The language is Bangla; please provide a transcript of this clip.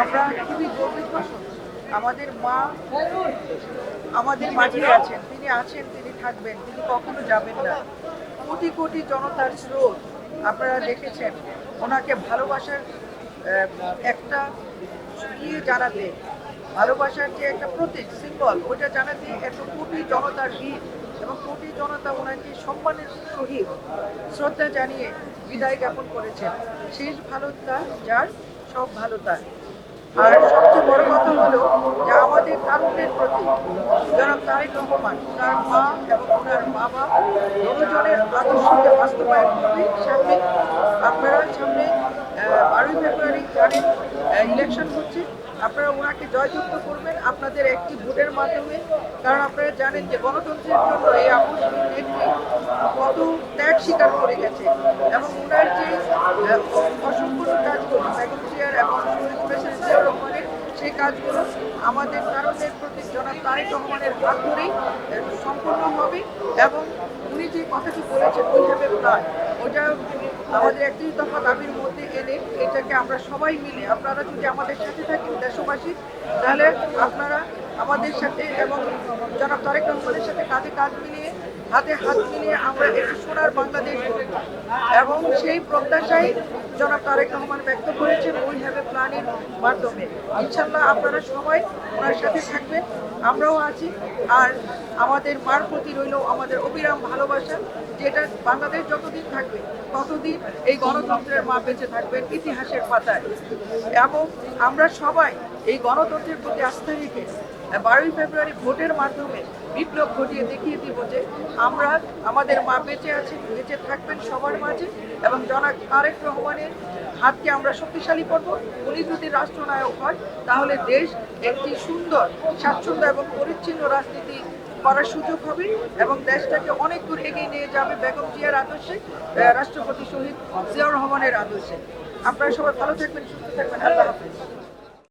আমরা খুবই গর্বিত। আমাদের মা আমাদের মাঝে আছেন, তিনি থাকবেন, তিনি কখনো যাবেন না। কোটি কোটি জনতার স্রোত আপনারা দেখেছেন। ওনাকে ভালোবাসার একটা জানাতে, ভালোবাসার যে একটা প্রতীক সিম্বল, ওইটা জানাতে এত কোটি জনতার ভিড় এবং কোটি জনতা ওনাকে সম্মানের সহিত শ্রদ্ধা জানিয়ে বিদায় জ্ঞাপন করেছেন। শেষ ভালো তার, যার সব ভালো তার। আর সবচেয়ে বড় কথা হলো যে আমাদের তারুণ্যের প্রতি জনাব তারেক রহমান, ওনার মা এবং ওনার বাবা দুজনের আদর্শকে বাস্তবায়ন করবে। আপনারা সামনে 12ই ফেব্রুয়ারি জানেন ইলেকশন হচ্ছে। আপনারা ওনাকে জয়যুক্ত করবেন আপনাদের একটি ভোটের মাধ্যমে। কারণ আপনারা জানেন যে গণতন্ত্রের জন্য এই আপসহীন নেত্রী কত ত্যাগ স্বীকার করে গেছে এবং ওনার যে অসম্পূর্ণ কাজগুলো বেগম জিয়ার এবং শহীদ প্রেসিডেন্ট জিয়াউর রহমানের, সেই কাজগুলো আমাদের তারুণ্যের প্রতি জনাব তারেক রহমানের হাত ধরেই সম্পূর্ণ হবে। এবং উনি যে কথাটি বলেছেন ওইভাবে নয়, ওটা আমাদের একটি দফা দাবির মধ্যে এনে এটাকে আমরা সবাই মিলে, আপনারা যদি আমাদের সাথে থাকেন দেশবাসী, তাহলে আপনারা আমাদের সাথে এবং জনাব তারেক রহমানের সাথে কাঁধে কাঁধ মিলিয়ে, হাতে হাত মিলিয়ে আমরা একটি সোনার বাংলাদেশ গড়ব। এবং সেই প্রত্যাশাই জনাব তারেক রহমান ব্যক্ত করেছেন ওই হ্যাভ এ প্ল্যানের মাধ্যমে। ইনশাল্লাহ আপনারা সবাই ওনার সাথে থাকবেন, আমরাও আছি। আর আমাদের মার প্রতি রইল আমাদের অবিরাম ভালোবাসা, যেটা বাংলাদেশ যতদিন থাকবে ততদিন এই গণতন্ত্রের মা বেঁচে থাকবেন ইতিহাসের পাতায়। এবং আমরা সবাই এই গণতন্ত্রের প্রতি আস্থা রেখে 12ই ফেব্রুয়ারি ভোটের মাধ্যমে বিপ্লব ঘটিয়ে দেখিয়ে দিব যে আমরা, আমাদের মা বেঁচে আছেন, বেঁচে থাকবেন সবার মাঝে। এবং জনাব তারেক রহমানের হাতকে আমরা শক্তিশালী করব। উনি যদি রাষ্ট্রনায়ক হয় তাহলে দেশ একটি সুন্দর, স্বাচ্ছন্দ্য এবং পরিচ্ছন্ন রাজনীতি করার সুযোগ হবে এবং দেশটাকে অনেক দূর এগিয়ে নিয়ে যাবে বেগম জিয়ার আদর্শে, রাষ্ট্রপতি শহীদ জিয়াউর রহমানের আদর্শে। আপনারা সবাই ভালো থাকবেন, সুস্থ থাকবেন। আল্লাহ হাফেজ।